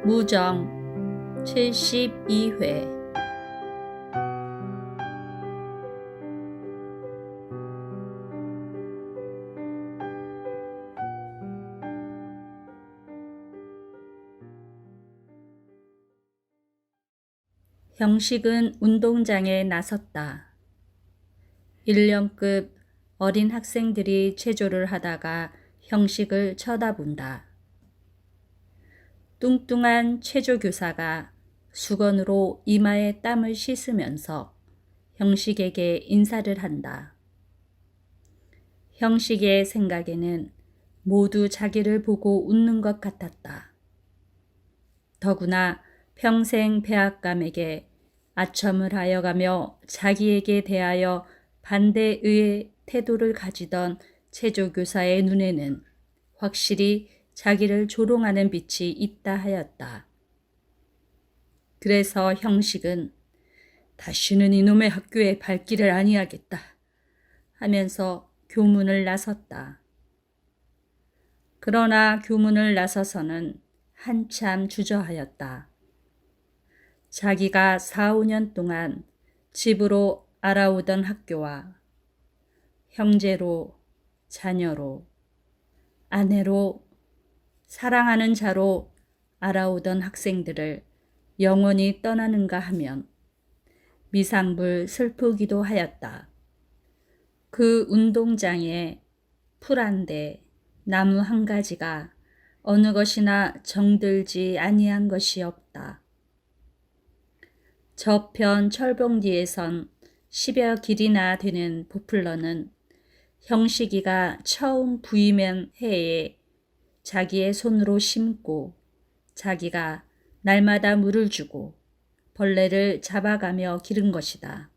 무정 72회 형식은 운동장에 나섰다. 1년급 어린 학생들이 체조를 하다가 형식을 쳐다본다. 뚱뚱한 체조교사가 수건으로 이마에 땀을 씻으면서 형식에게 인사를 한다. 형식의 생각에는 모두 자기를 보고 웃는 것 같았다. 더구나 평생 배악감에게 아첨을 하여가며 자기에게 대하여 반대의 태도를 가지던 체조교사의 눈에는 확실히 자기를 조롱하는 빛이 있다 하였다. 그래서 형식은 다시는 이놈의 학교에 발길을 아니하겠다 하면서 교문을 나섰다. 그러나 교문을 나서서는 한참 주저하였다. 자기가 4, 5년 동안 집으로 알아오던 학교와 형제로, 자녀로, 아내로, 사랑하는 자로 알아오던 학생들을 영원히 떠나는가 하면 미상불 슬프기도 하였다. 그 운동장에 풀 한 대, 나무 한 가지가 어느 것이나 정들지 아니한 것이 없다. 저편 철봉뒤에선 10여 길이나 되는 포플러는 형식이가 처음 부임한 해에 자기의 손으로 심고 자기가 날마다 물을 주고 벌레를 잡아가며 기른 것이다.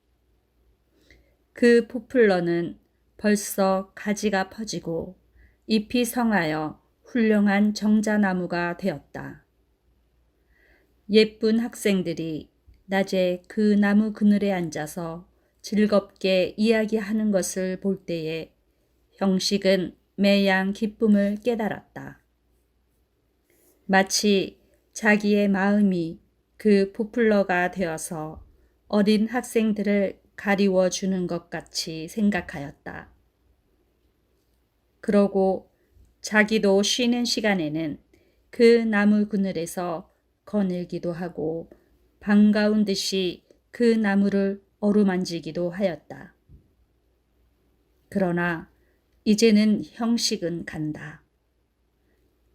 그 포플러는 벌써 가지가 퍼지고 잎이 성하여 훌륭한 정자나무가 되었다. 예쁜 학생들이 낮에 그 나무 그늘에 앉아서 즐겁게 이야기하는 것을 볼 때에 형식은 매양 기쁨을 깨달았다. 마치 자기의 마음이 그 포플러가 되어서 어린 학생들을 가리워 주는 것 같이 생각하였다. 그러고 자기도 쉬는 시간에는 그 나무 그늘에서 거닐기도 하고 반가운 듯이 그 나무를 어루만지기도 하였다. 그러나 이제는 형식은 간다.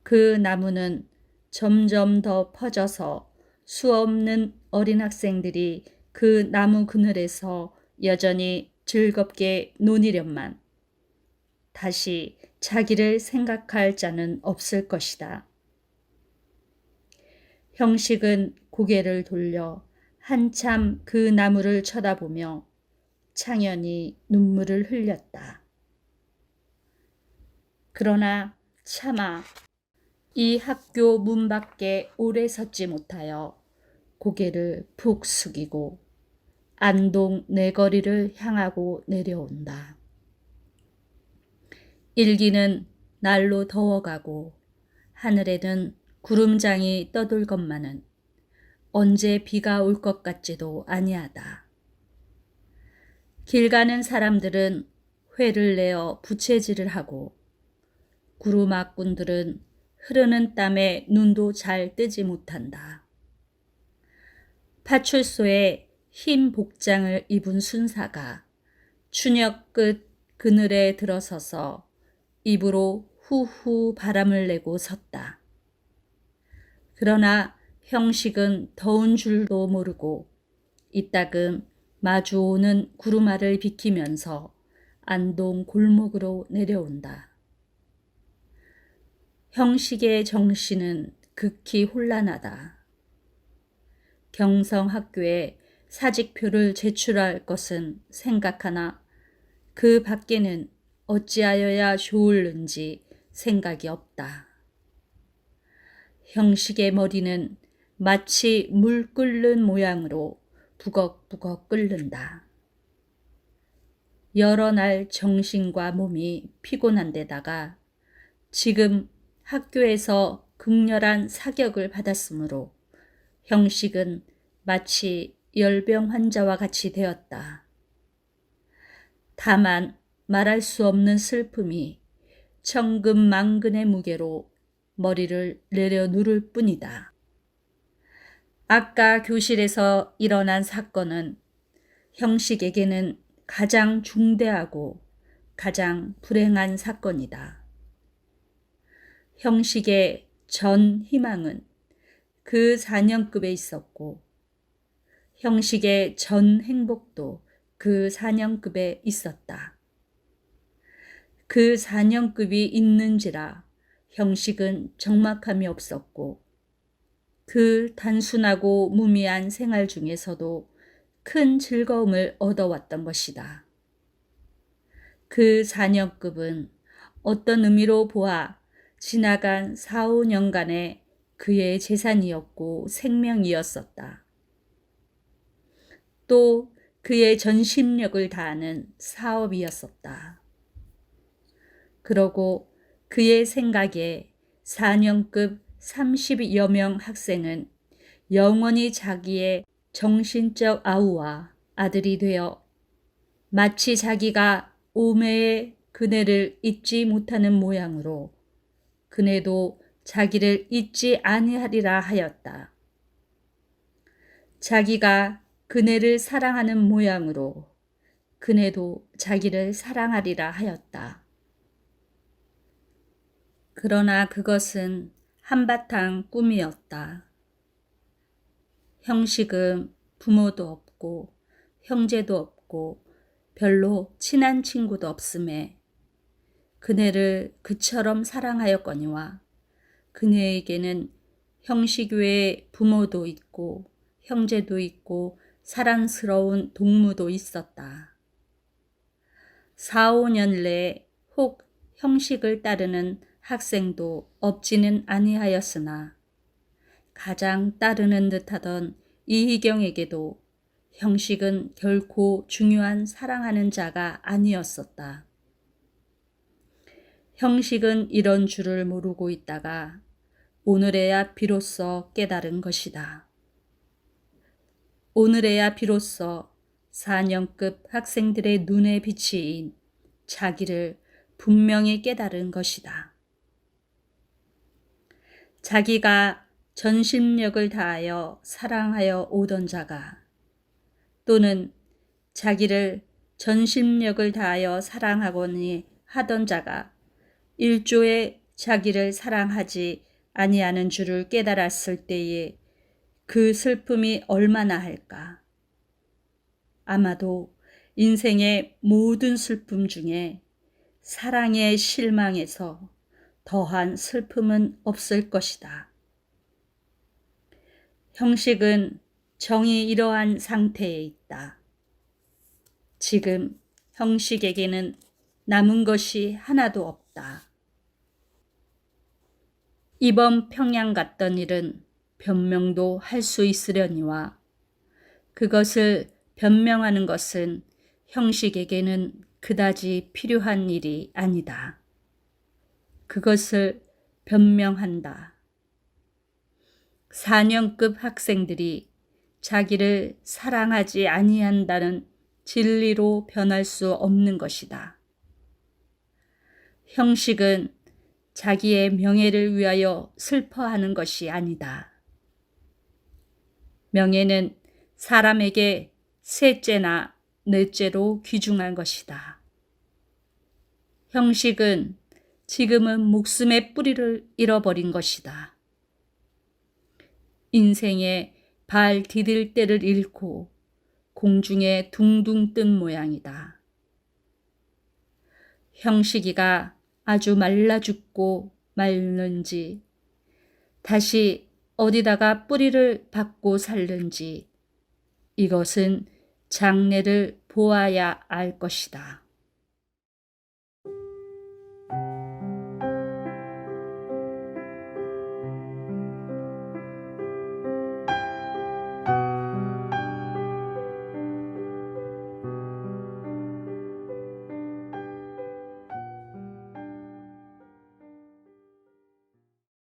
그 나무는 점점 더 퍼져서 수없는 어린 학생들이 그 나무 그늘에서 여전히 즐겁게 노니련만 다시 자기를 생각할 자는 없을 것이다. 형식은 고개를 돌려 한참 그 나무를 쳐다보며 창연히 눈물을 흘렸다. 그러나 차마 이 학교 문 밖에 오래 섰지 못하여 고개를 푹 숙이고 안동 내거리를 향하고 내려온다. 일기는 날로 더워가고 하늘에는 구름장이 떠돌 것만은 언제 비가 올 것 같지도 아니하다. 길 가는 사람들은 회를 내어 부채질을 하고 구루마꾼들은 흐르는 땀에 눈도 잘 뜨지 못한다. 파출소에 흰 복장을 입은 순사가 추녁 끝 그늘에 들어서서 입으로 후후 바람을 내고 섰다. 그러나 형식은 더운 줄도 모르고 이따금 마주오는 구루마를 비키면서 안동 골목으로 내려온다. 형식의 정신은 극히 혼란하다. 경성학교에 사직표를 제출할 것은 생각하나 그 밖에는 어찌하여야 좋을는지 생각이 없다. 형식의 머리는 마치 물 끓는 모양으로 부걱부걱 끓는다. 여러 날 정신과 몸이 피곤한 데다가 지금 학교에서 극렬한 사격을 받았으므로 형식은 마치 열병 환자와 같이 되었다. 다만 말할 수 없는 슬픔이 천근만근의 무게로 머리를 내려 누를 뿐이다. 아까 교실에서 일어난 사건은 형식에게는 가장 중대하고 가장 불행한 사건이다. 형식의 전 희망은 그 4년급에 있었고 형식의 전 행복도 그 4년급에 있었다. 그 4년급이 있는지라 형식은 적막함이 없었고 그 단순하고 무미한 생활 중에서도 큰 즐거움을 얻어왔던 것이다. 그 4년급은 어떤 의미로 보아 지나간 4, 5년간의 그의 재산이었고 생명이었었다. 또 그의 전심력을 다하는 사업이었었다. 그러고 그의 생각에 4년급 30여 명 학생은 영원히 자기의 정신적 아우와 아들이 되어 마치 자기가 오매의 그네를 잊지 못하는 모양으로 그네도 자기를 잊지 아니하리라 하였다. 자기가 그네를 사랑하는 모양으로 그네도 자기를 사랑하리라 하였다. 그러나 그것은 한바탕 꿈이었다. 형식은 부모도 없고 형제도 없고 별로 친한 친구도 없음에 그네를 그처럼 사랑하였거니와 그네에게는 형식 외에 부모도 있고 형제도 있고 사랑스러운 동무도 있었다. 4, 5년 내에 혹 형식을 따르는 학생도 없지는 아니하였으나 가장 따르는 듯하던 이희경에게도 형식은 결코 중요한 사랑하는 자가 아니었었다. 형식은 이런 줄을 모르고 있다가 오늘에야 비로소 깨달은 것이다. 오늘에야 비로소 4년급 학생들의 눈에 비치인 자기를 분명히 깨달은 것이다. 자기가 전심력을 다하여 사랑하여 오던 자가 또는 자기를 전심력을 다하여 사랑하거니 하던 자가 일조에 자기를 사랑하지 아니하는 줄을 깨달았을 때에 그 슬픔이 얼마나 할까? 아마도 인생의 모든 슬픔 중에 사랑의 실망에서 더한 슬픔은 없을 것이다. 형식은 정이 이러한 상태에 있다. 지금 형식에게는 남은 것이 하나도 없다. 이번 평양 갔던 일은 변명도 할 수 있으려니와 그것을 변명하는 것은 형식에게는 그다지 필요한 일이 아니다. 그것을 변명한다. 4년급 학생들이 자기를 사랑하지 아니한다는 진리로 변할 수 없는 것이다. 형식은 자기의 명예를 위하여 슬퍼하는 것이 아니다. 명예는 사람에게 셋째나 넷째로 귀중한 것이다. 형식은 지금은 목숨의 뿌리를 잃어버린 것이다. 인생의 발 디딜 때를 잃고 공중에 둥둥 뜬 모양이다. 형식이가 아주 말라 죽고 말는지 다시 어디다가 뿌리를 박고 살는지 이것은 장래를 보아야 알 것이다.